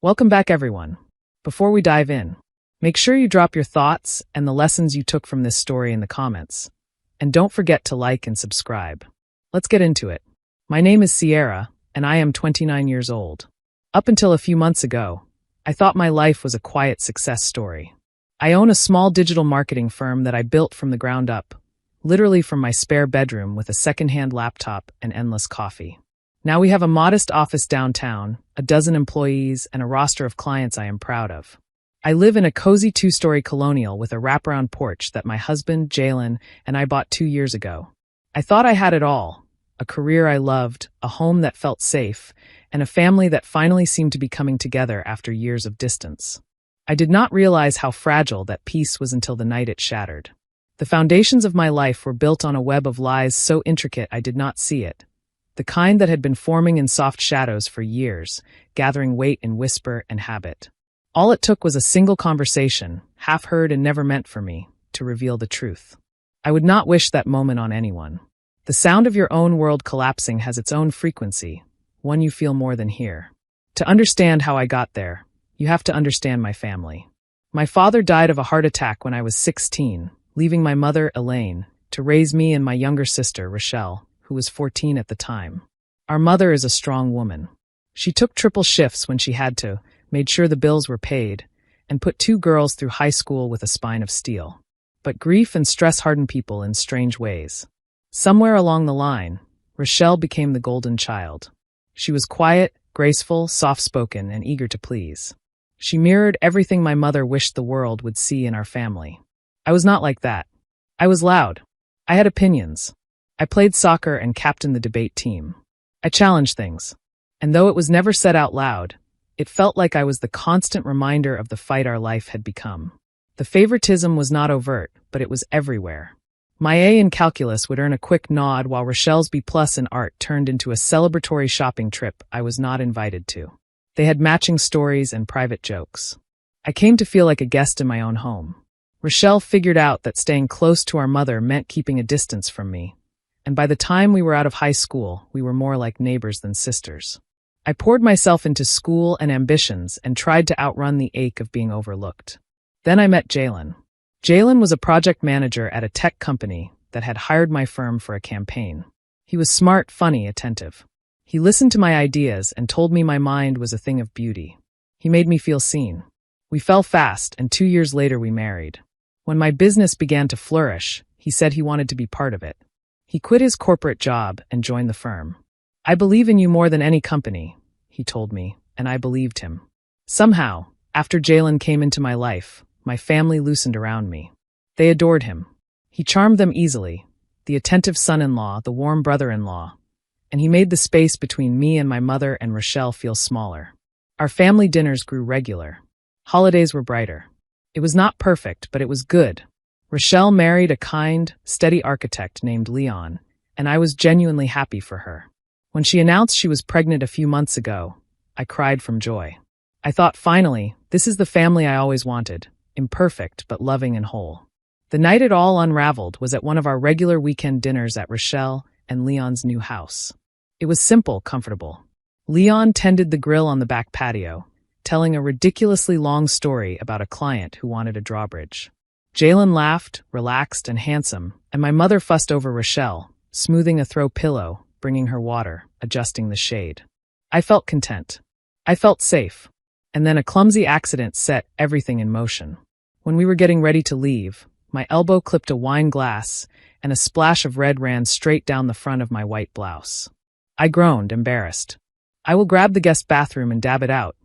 Welcome back, everyone. Before we dive in, make sure you drop your thoughts and the lessons you took from this story in the comments. And don't forget to like and subscribe. Let's get into it. My name is Sierra, and I am 29 years old. Up until a few months ago, I thought my life was a quiet success story. I own a small digital marketing firm that I built from the ground up, literally from my spare bedroom with a secondhand laptop and endless coffee. Now we have a modest office downtown, a dozen employees, and a roster of clients I am proud of. I live in a cozy 2-story colonial with a wraparound porch that my husband, Jalen, and I bought 2 years ago. I thought I had it all: a career I loved, a home that felt safe, and a family that finally seemed to be coming together after years of distance. I did not realize how fragile that peace was until the night it shattered. The foundations of my life were built on a web of lies so intricate I did not see it. The kind that had been forming in soft shadows for years, gathering weight in whisper and habit. All it took was a single conversation, half heard and never meant for me, to reveal the truth. I would not wish that moment on anyone. The sound of your own world collapsing has its own frequency, one you feel more than hear. To understand how I got there, you have to understand my family. My father died of a heart attack when I was 16, leaving my mother, Elaine, to raise me and my younger sister, Rochelle, who was 14 at the time. Our mother is a strong woman. She took triple shifts when she had to, made sure the bills were paid, and put 2 girls through high school with a spine of steel. But grief and stress harden people in strange ways. Somewhere along the line, Rochelle became the golden child. She was quiet, graceful, soft-spoken, and eager to please. She mirrored everything my mother wished the world would see in our family. I was not like that. I was loud. I had opinions. I played soccer and captained the debate team. I challenged things. And though it was never said out loud, it felt like I was the constant reminder of the fight our life had become. The favoritism was not overt, but it was everywhere. My A in calculus would earn a quick nod while Rochelle's B+ in art turned into a celebratory shopping trip I was not invited to. They had matching stories and private jokes. I came to feel like a guest in my own home. Rochelle figured out that staying close to our mother meant keeping a distance from me. And by the time we were out of high school, we were more like neighbors than sisters. I poured myself into school and ambitions and tried to outrun the ache of being overlooked. Then I met Jalen. Jalen was a project manager at a tech company that had hired my firm for a campaign. He was smart, funny, attentive. He listened to my ideas and told me my mind was a thing of beauty. He made me feel seen. We fell fast, and 2 years later we married. When my business began to flourish, he said he wanted to be part of it. He quit his corporate job and joined the firm. "I believe in you more than any company," he told me, and I believed him. Somehow, after Jalen came into my life, my family loosened around me. They adored him. He charmed them easily, the attentive son-in-law, the warm brother-in-law, and he made the space between me and my mother and Rochelle feel smaller. Our family dinners grew regular. Holidays were brighter. It was not perfect, but it was good. Rochelle married a kind, steady architect named Leon, and I was genuinely happy for her. When she announced she was pregnant a few months ago, I cried from joy. I thought, finally, this is the family I always wanted, imperfect but loving and whole. The night it all unraveled was at one of our regular weekend dinners at Rochelle and Leon's new house. It was simple, comfortable. Leon tended the grill on the back patio, telling a ridiculously long story about a client who wanted a drawbridge. Jalen laughed, relaxed and handsome, and my mother fussed over Rochelle, smoothing a throw pillow, bringing her water, adjusting the shade. I felt content. I felt safe. And then a clumsy accident set everything in motion. When we were getting ready to leave, my elbow clipped a wine glass, and a splash of red ran straight down the front of my white blouse. I groaned, embarrassed. "I will grab the guest bathroom and dab it out,"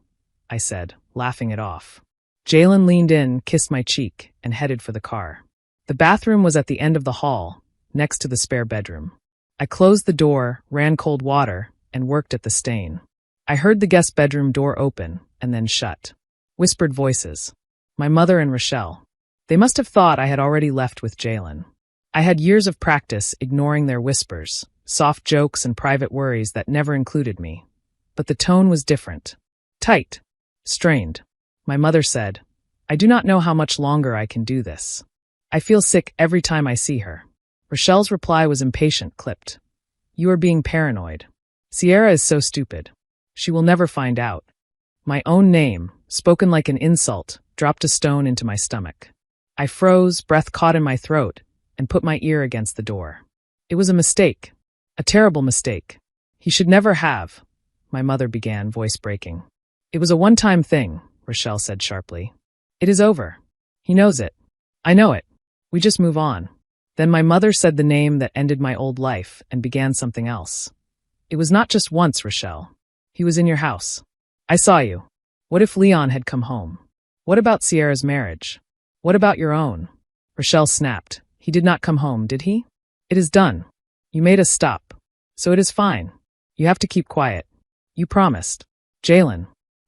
I said, laughing it off. Jalen leaned in, kissed my cheek, and headed for the car. The bathroom was at the end of the hall, next to the spare bedroom. I closed the door, ran cold water, and worked at the stain. I heard the guest bedroom door open, and then shut. Whispered voices. My mother and Rochelle. They must have thought I had already left with Jalen. I had years of practice ignoring their whispers, soft jokes and private worries that never included me. But the tone was different. Tight. Strained. My mother said, "I do not know how much longer I can do this. I feel sick every time I see her." Rochelle's reply was impatient, clipped. "You are being paranoid. Sierra is so stupid. She will never find out." My own name, spoken like an insult, dropped a stone into my stomach. I froze, breath caught in my throat, and put my ear against the door. It was a mistake. A terrible mistake. He should never have, my mother began, voice breaking. It was a one-time thing, Rochelle said sharply. It is over. He knows it. I know it. We just move on. Then my mother said the name that ended my old life and began something else. It was not just once, Rochelle. He was in your house. I saw you. What if Leon had come home? What about Sierra's marriage? What about your own? Rochelle snapped. He did not come home, did he? It is done. You made us stop. So it is fine. You have to keep quiet. You promised. Jalen.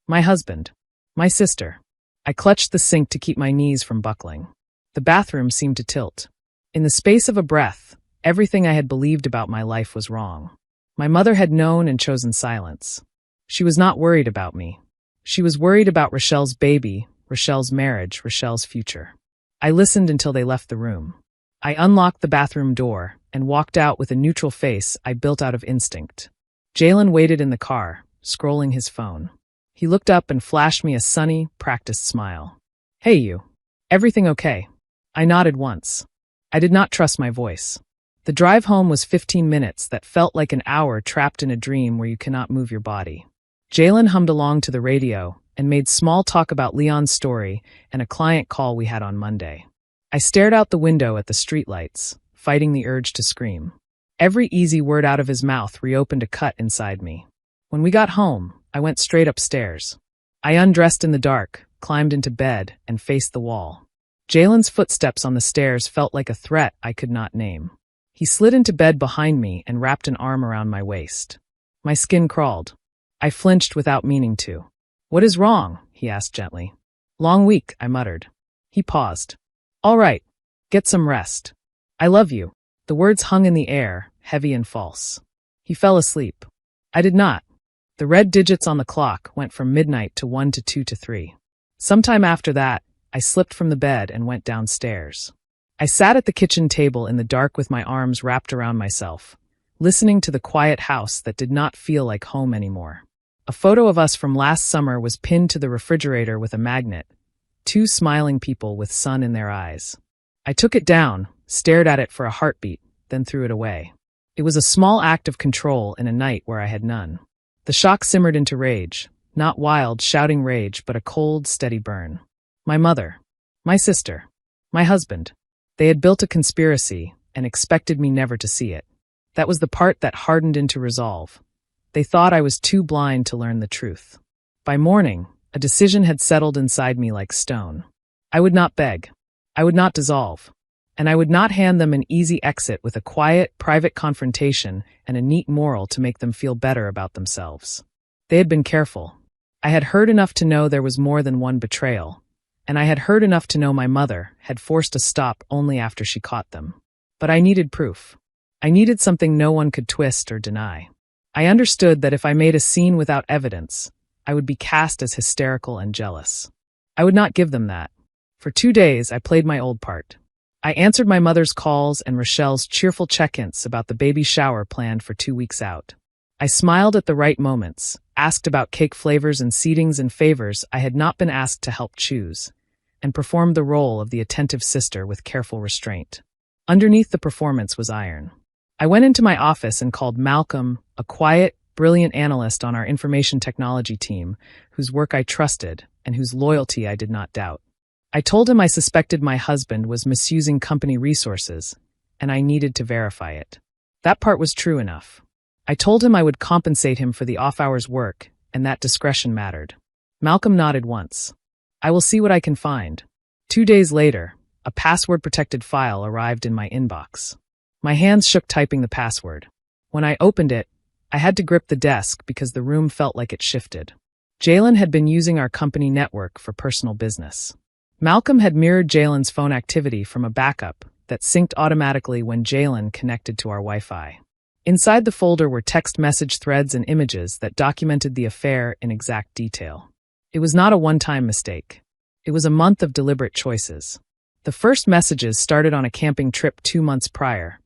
My husband. My sister. I clutched the sink to keep my knees from buckling. The bathroom seemed to tilt. In the space of a breath, everything I had believed about my life was wrong. My mother had known and chosen silence. She was not worried about me. She was worried about Rochelle's baby, Rochelle's marriage, Rochelle's future. I listened until they left the room. I unlocked the bathroom door and walked out with a neutral face I built out of instinct. Jalen waited in the car, scrolling his phone. He looked up and flashed me a sunny, practiced smile. Hey you. Everything okay? I nodded once. I did not trust my voice. The drive home was 15 minutes that felt like an hour trapped in a dream where you cannot move your body. Jalen hummed along to the radio and made small talk about Leon's story and a client call we had on Monday. I stared out the window at the streetlights, fighting the urge to scream. Every easy word out of his mouth reopened a cut inside me. When we got home, I went straight upstairs. I undressed in the dark, climbed into bed, and faced the wall. Jalen's footsteps on the stairs felt like a threat I could not name. He slid into bed behind me and wrapped an arm around my waist. My skin crawled. I flinched without meaning to. What is wrong? He asked gently. Long week, I muttered. He paused. All right, get some rest. I love you. The words hung in the air, heavy and false. He fell asleep. I did not. The red digits on the clock went from midnight to 1 to 2 to 3. Sometime after that, I slipped from the bed and went downstairs. I sat at the kitchen table in the dark with my arms wrapped around myself, listening to the quiet house that did not feel like home anymore. A photo of us from last summer was pinned to the refrigerator with a magnet, 2 smiling people with sun in their eyes. I took it down, stared at it for a heartbeat, then threw it away. It was a small act of control in a night where I had none. The shock simmered into rage, not wild, shouting rage, but a cold, steady burn. My mother, my sister, my husband. They had built a conspiracy and expected me never to see it. That was the part that hardened into resolve. They thought I was too blind to learn the truth. By morning, a decision had settled inside me like stone. I would not beg. I would not dissolve. And I would not hand them an easy exit with a quiet, private confrontation and a neat moral to make them feel better about themselves. They had been careful. I had heard enough to know there was more than one betrayal, and I had heard enough to know my mother had forced a stop only after she caught them. But I needed proof. I needed something no one could twist or deny. I understood that if I made a scene without evidence, I would be cast as hysterical and jealous. I would not give them that. For 2 days, I played my old part. I answered my mother's calls and Rochelle's cheerful check-ins about the baby shower planned for 2 weeks out. I smiled at the right moments, asked about cake flavors and seatings and favors I had not been asked to help choose, and performed the role of the attentive sister with careful restraint. Underneath the performance was iron. I went into my office and called Malcolm, a quiet, brilliant analyst on our information technology team, whose work I trusted and whose loyalty I did not doubt. I told him I suspected my husband was misusing company resources, and I needed to verify it. That part was true enough. I told him I would compensate him for the off-hours work, and that discretion mattered. Malcolm nodded once. I will see what I can find. 2 days later, a password-protected file arrived in my inbox. My hands shook typing the password. When I opened it, I had to grip the desk because the room felt like it shifted. Jalen had been using our company network for personal business. Malcolm had mirrored Jalen's phone activity from a backup that synced automatically when Jalen connected to our Wi-Fi. Inside the folder were text message threads and images that documented the affair in exact detail. It was not a one-time mistake. It was a month of deliberate choices. The first messages started on a camping trip 2 months prior.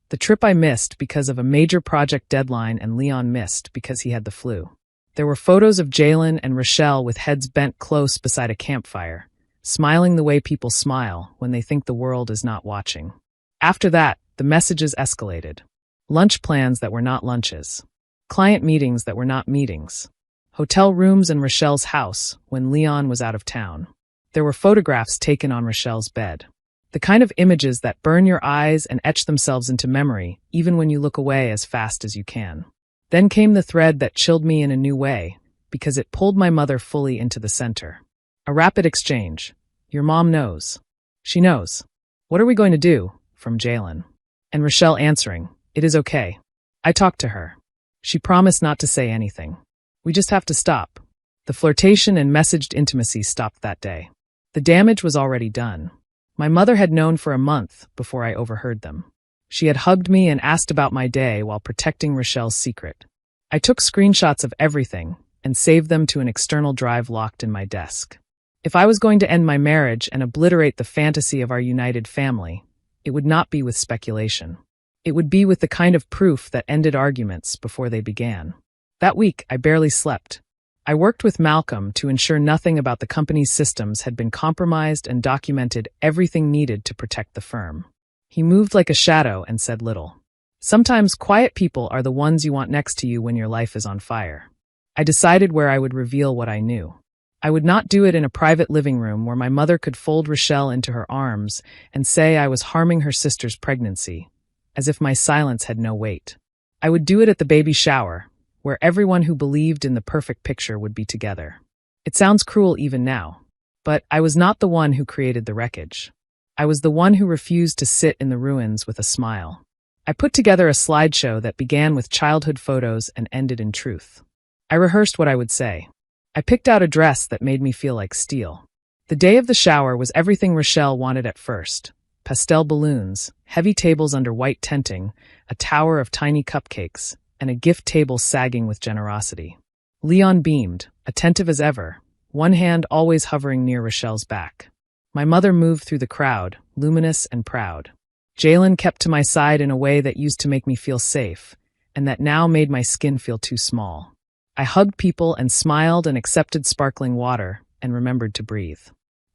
The trip I missed because of a major project deadline and Leon missed because he had the flu. There were photos of Jalen and Rochelle with heads bent close beside a campfire, smiling the way people smile when they think the world is not watching. After that, the messages escalated. Lunch plans that were not lunches. Client meetings that were not meetings. Hotel rooms in Rochelle's house when Leon was out of town. There were photographs taken on Rochelle's bed. The kind of images that burn your eyes and etch themselves into memory, even when you look away as fast as you can. Then came the thread that chilled me in a new way, because it pulled my mother fully into the center. A rapid exchange. Your mom knows. She knows. What are we going to do? From Jalen. And Rochelle answering, it is okay. I talked to her. She promised not to say anything. We just have to stop. The flirtation and messaged intimacy stopped that day. The damage was already done. My mother had known for a month before I overheard them. She had hugged me and asked about my day while protecting Rochelle's secret. I took screenshots of everything and saved them to an external drive locked in my desk. If I was going to end my marriage and obliterate the fantasy of our united family, it would not be with speculation. It would be with the kind of proof that ended arguments before they began. That week, I barely slept. I worked with Malcolm to ensure nothing about the company's systems had been compromised and documented everything needed to protect the firm. He moved like a shadow and said little. Sometimes quiet people are the ones you want next to you when your life is on fire. I decided where I would reveal what I knew. I would not do it in a private living room where my mother could fold Rochelle into her arms and say I was harming her sister's pregnancy, as if my silence had no weight. I would do it at the baby shower, where everyone who believed in the perfect picture would be together. It sounds cruel even now, but I was not the one who created the wreckage. I was the one who refused to sit in the ruins with a smile. I put together a slideshow that began with childhood photos and ended in truth. I rehearsed what I would say. I picked out a dress that made me feel like steel. The day of the shower was everything Rochelle wanted at first. Pastel balloons, heavy tables under white tenting, a tower of tiny cupcakes, and a gift table sagging with generosity. Leon beamed, attentive as ever, one hand always hovering near Rochelle's back. My mother moved through the crowd, luminous and proud. Jalen kept to my side in a way that used to make me feel safe, and that now made my skin feel too small. I hugged people and smiled and accepted sparkling water and remembered to breathe.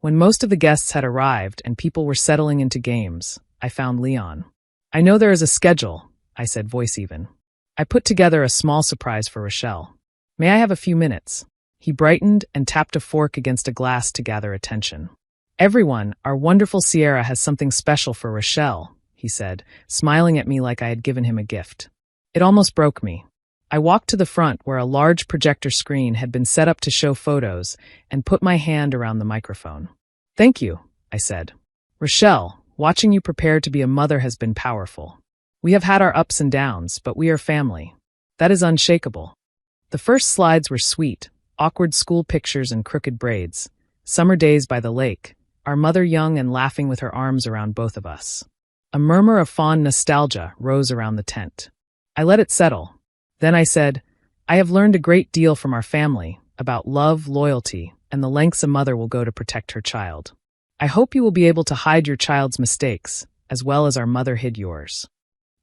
When most of the guests had arrived and people were settling into games, I found Leon. I know there is a schedule, I said, voice even. I put together a small surprise for Rochelle. May I have a few minutes? He brightened and tapped a fork against a glass to gather attention. Everyone, our wonderful Sierra has something special for Rochelle, he said, smiling at me like I had given him a gift. It almost broke me. I walked to the front where a large projector screen had been set up to show photos and put my hand around the microphone. Thank you, I said. Rochelle, watching you prepare to be a mother has been powerful. We have had our ups and downs, but we are family. That is unshakable. The first slides were sweet, awkward school pictures and crooked braids, summer days by the lake, our mother young and laughing with her arms around both of us. A murmur of fond nostalgia rose around the tent. I let it settle. Then I said, I have learned a great deal from our family about love, loyalty, and the lengths a mother will go to protect her child. I hope you will be able to hide your child's mistakes, as well as our mother hid yours.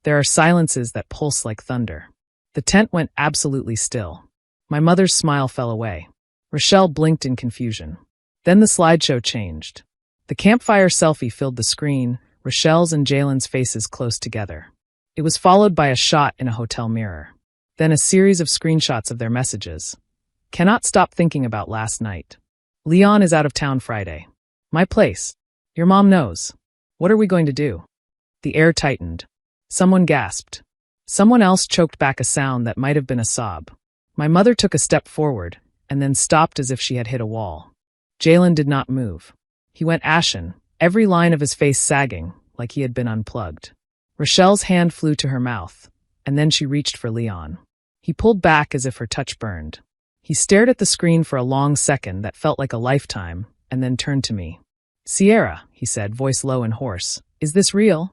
There are silences that pulse like thunder. The tent went absolutely still. My mother's smile fell away. Rochelle blinked in confusion. Then the slideshow changed. The campfire selfie filled the screen, Rochelle's and Jalen's faces close together. It was followed by a shot in a hotel mirror. Then a series of screenshots of their messages. Cannot stop thinking about last night. Leon is out of town Friday. My place. Your mom knows. What are we going to do? The air tightened. Someone gasped. Someone else choked back a sound that might have been a sob. My mother took a step forward, and then stopped as if she had hit a wall. Jalen did not move. He went ashen, every line of his face sagging, like he had been unplugged. Rochelle's hand flew to her mouth, and then she reached for Leon. He pulled back as if her touch burned. He stared at the screen for a long second that felt like a lifetime, and then turned to me. Sierra, he said, voice low and hoarse, is this real?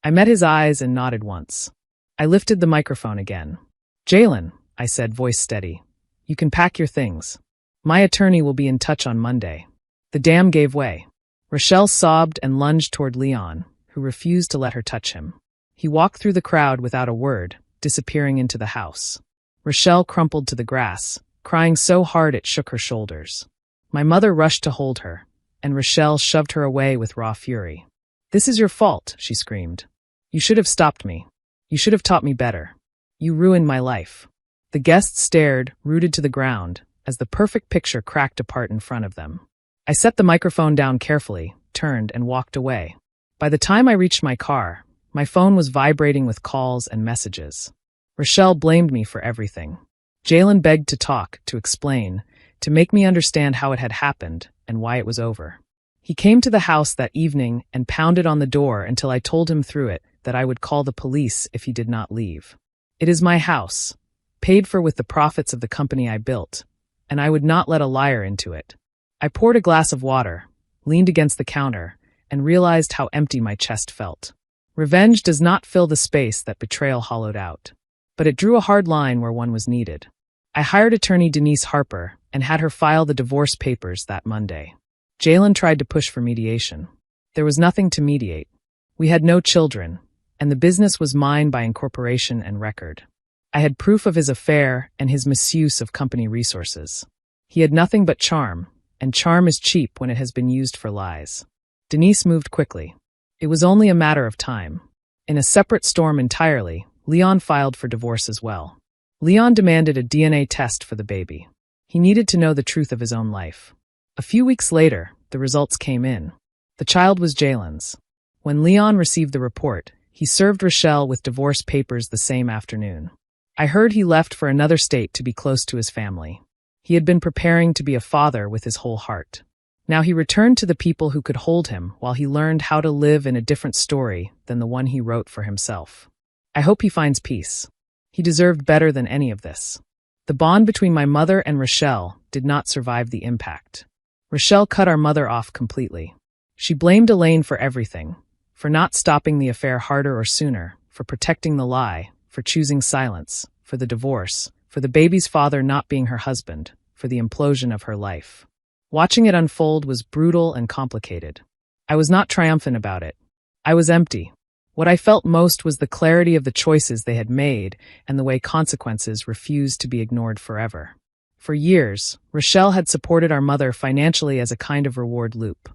I met his eyes and nodded once. I lifted the microphone again. Jalen, I said, voice steady, you can pack your things. My attorney will be in touch on Monday. The dam gave way. Rochelle sobbed and lunged toward Leon, who refused to let her touch him. He walked through the crowd without a word, disappearing into the house. Rochelle crumpled to the grass, crying so hard it shook her shoulders. My mother rushed to hold her, and Rochelle shoved her away with raw fury. "This is your fault," she screamed. "You should have stopped me. You should have taught me better. You ruined my life." The guests stared, rooted to the ground, as the perfect picture cracked apart in front of them. I set the microphone down carefully, turned, and walked away. By the time I reached my car, my phone was vibrating with calls and messages. Rochelle blamed me for everything. Jalen begged to talk, to explain, to make me understand how it had happened and why it was over. He came to the house that evening and pounded on the door until I told him through it that I would call the police if he did not leave. It is my house, paid for with the profits of the company I built, and I would not let a liar into it. I poured a glass of water, leaned against the counter, and realized how empty my chest felt. Revenge does not fill the space that betrayal hollowed out, but it drew a hard line where one was needed. I hired attorney Denise Harper and had her file the divorce papers that Monday. Jalen tried to push for mediation. There was nothing to mediate. We had no children, and the business was mine by incorporation and record. I had proof of his affair and his misuse of company resources. He had nothing but charm, and charm is cheap when it has been used for lies. Denise moved quickly. It was only a matter of time. In a separate storm entirely, Leon filed for divorce as well. Leon demanded a DNA test for the baby. He needed to know the truth of his own life. A few weeks later, the results came in. The child was Jalen's. When Leon received the report, he served Rochelle with divorce papers the same afternoon. I heard he left for another state to be close to his family. He had been preparing to be a father with his whole heart. Now he returned to the people who could hold him while he learned how to live in a different story than the one he wrote for himself. I hope he finds peace. He deserved better than any of this. The bond between my mother and Rochelle did not survive the impact. Rochelle cut our mother off completely. She blamed Elaine for everything, for not stopping the affair harder or sooner, for protecting the lie, for choosing silence, for the divorce, for the baby's father not being her husband, for the implosion of her life. Watching it unfold was brutal and complicated. I was not triumphant about it. I was empty. What I felt most was the clarity of the choices they had made and the way consequences refused to be ignored forever. For years, Rochelle had supported our mother financially as a kind of reward loop.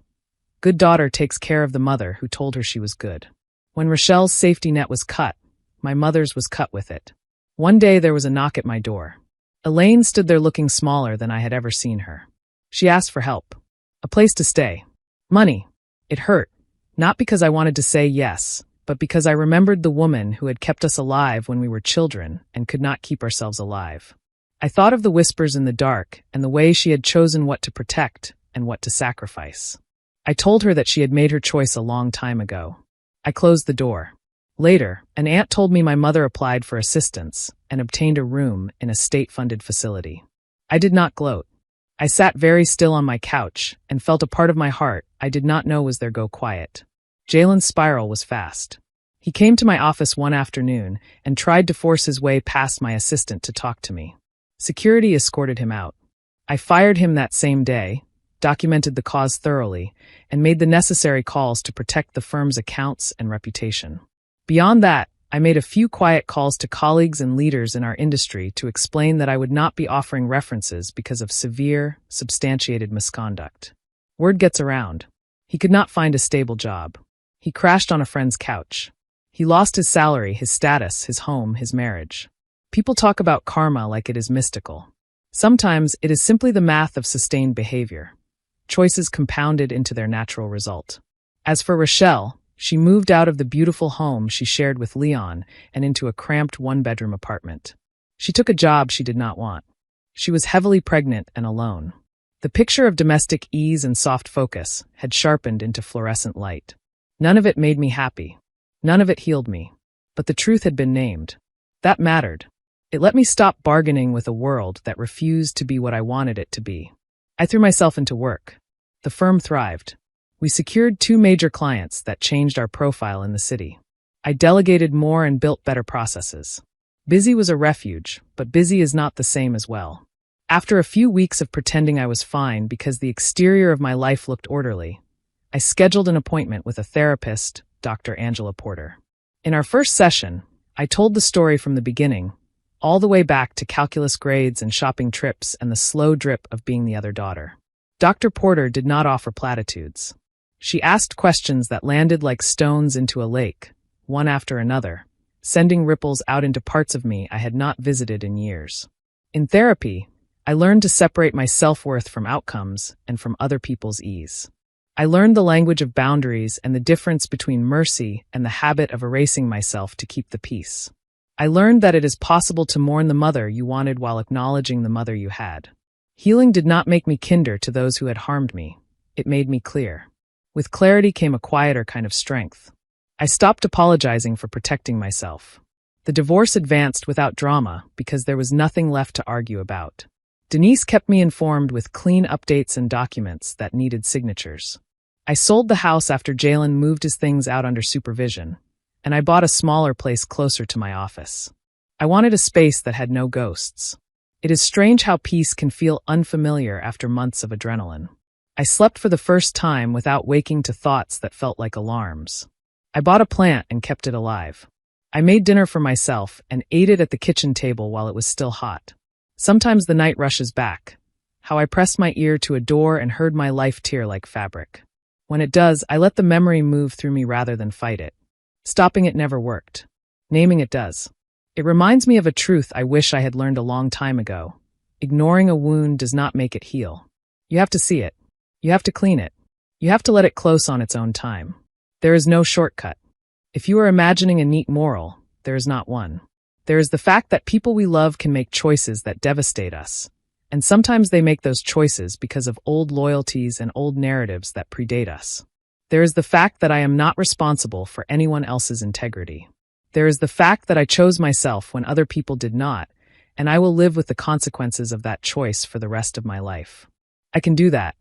Good daughter takes care of the mother who told her she was good. When Rochelle's safety net was cut, my mother's was cut with it. One day there was a knock at my door. Elaine stood there looking smaller than I had ever seen her. She asked for help. A place to stay. Money. It hurt. Not because I wanted to say yes, but because I remembered the woman who had kept us alive when we were children and could not keep ourselves alive. I thought of the whispers in the dark and the way she had chosen what to protect and what to sacrifice. I told her that she had made her choice a long time ago. I closed the door. Later, an aunt told me my mother applied for assistance and obtained a room in a state-funded facility. I did not gloat. I sat very still on my couch and felt a part of my heart I did not know was there go quiet. Jalen's spiral was fast. He came to my office one afternoon and tried to force his way past my assistant to talk to me. Security escorted him out. I fired him that same day, documented the cause thoroughly, and made the necessary calls to protect the firm's accounts and reputation. Beyond that, I made a few quiet calls to colleagues and leaders in our industry to explain that I would not be offering references because of severe, substantiated misconduct. Word gets around. He could not find a stable job. He crashed on a friend's couch. He lost his salary, his status, his home, his marriage. People talk about karma like it is mystical. Sometimes it is simply the math of sustained behavior. Choices compounded into their natural result. As for Rochelle, she moved out of the beautiful home she shared with Leon and into a cramped one-bedroom apartment. She took a job she did not want. She was heavily pregnant and alone. The picture of domestic ease and soft focus had sharpened into fluorescent light. None of it made me happy. None of it healed me. But the truth had been named. That mattered. It let me stop bargaining with a world that refused to be what I wanted it to be. I threw myself into work. The firm thrived. We secured 2 major clients that changed our profile in the city. I delegated more and built better processes. Busy was a refuge, but busy is not the same as well. After a few weeks of pretending I was fine because the exterior of my life looked orderly, I scheduled an appointment with a therapist, Dr. Angela Porter. In our first session, I told the story from the beginning, all the way back to calculus grades and shopping trips and the slow drip of being the other daughter. Dr. Porter did not offer platitudes. She asked questions that landed like stones into a lake, one after another, sending ripples out into parts of me I had not visited in years. In therapy, I learned to separate my self-worth from outcomes and from other people's ease. I learned the language of boundaries and the difference between mercy and the habit of erasing myself to keep the peace. I learned that it is possible to mourn the mother you wanted while acknowledging the mother you had. Healing did not make me kinder to those who had harmed me. It made me clear. With clarity came a quieter kind of strength. I stopped apologizing for protecting myself. The divorce advanced without drama because there was nothing left to argue about. Denise kept me informed with clean updates and documents that needed signatures. I sold the house after Jalen moved his things out under supervision, and I bought a smaller place closer to my office. I wanted a space that had no ghosts. It is strange how peace can feel unfamiliar after months of adrenaline. I slept for the first time without waking to thoughts that felt like alarms. I bought a plant and kept it alive. I made dinner for myself and ate it at the kitchen table while it was still hot. Sometimes the night rushes back. How I pressed my ear to a door and heard my life tear like fabric. When it does, I let the memory move through me rather than fight it. Stopping it never worked. Naming it does. It reminds me of a truth I wish I had learned a long time ago. Ignoring a wound does not make it heal. You have to see it. You have to clean it. You have to let it close on its own time. There is no shortcut. If you are imagining a neat moral, there is not one. There is the fact that people we love can make choices that devastate us, and sometimes they make those choices because of old loyalties and old narratives that predate us. There is the fact that I am not responsible for anyone else's integrity. There is the fact that I chose myself when other people did not, and I will live with the consequences of that choice for the rest of my life. I can do that.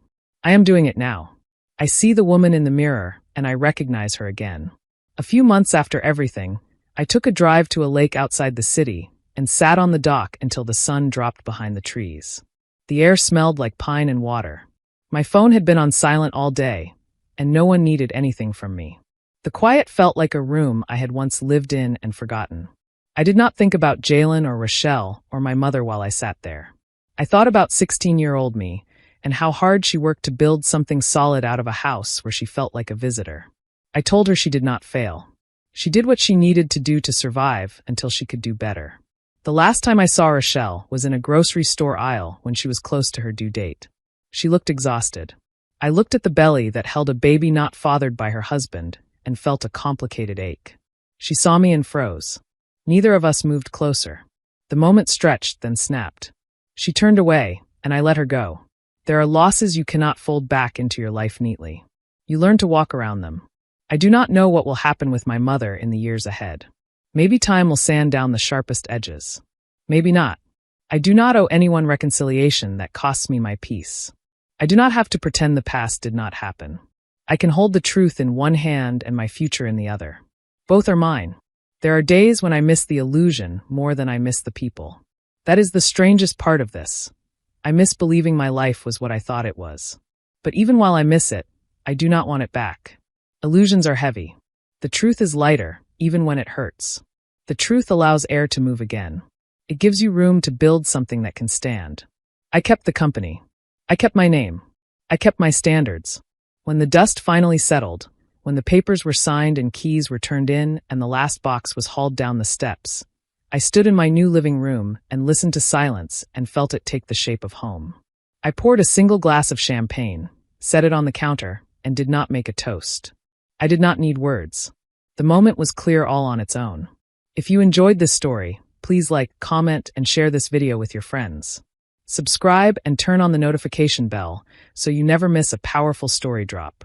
I am doing it now. I see the woman in the mirror, and I recognize her again. A few months after everything, I took a drive to a lake outside the city and sat on the dock until the sun dropped behind the trees. The air smelled like pine and water. My phone had been on silent all day, and no one needed anything from me. The quiet felt like a room I had once lived in and forgotten. I did not think about Jalen or Rochelle or my mother while I sat there. I thought about 16-year-old me and how hard she worked to build something solid out of a house where she felt like a visitor. I told her she did not fail. She did what she needed to do to survive until she could do better. The last time I saw Rochelle was in a grocery store aisle when she was close to her due date. She looked exhausted. I looked at the belly that held a baby not fathered by her husband and felt a complicated ache. She saw me and froze. Neither of us moved closer. The moment stretched, then snapped. She turned away, and I let her go. There are losses you cannot fold back into your life neatly. You learn to walk around them. I do not know what will happen with my mother in the years ahead. Maybe time will sand down the sharpest edges. Maybe not. I do not owe anyone reconciliation that costs me my peace. I do not have to pretend the past did not happen. I can hold the truth in one hand and my future in the other. Both are mine. There are days when I miss the illusion more than I miss the people. That is the strangest part of this. I miss believing my life was what I thought it was. But even while I miss it, I do not want it back. Illusions are heavy. The truth is lighter, even when it hurts. The truth allows air to move again. It gives you room to build something that can stand. I kept the company. I kept my name. I kept my standards. When the dust finally settled, when the papers were signed and keys were turned in and the last box was hauled down the steps, I stood in my new living room and listened to silence and felt it take the shape of home. I poured a single glass of champagne, set it on the counter, and did not make a toast. I did not need words. The moment was clear all on its own. If you enjoyed this story, please like, comment, and share this video with your friends. Subscribe and turn on the notification bell so you never miss a powerful story drop.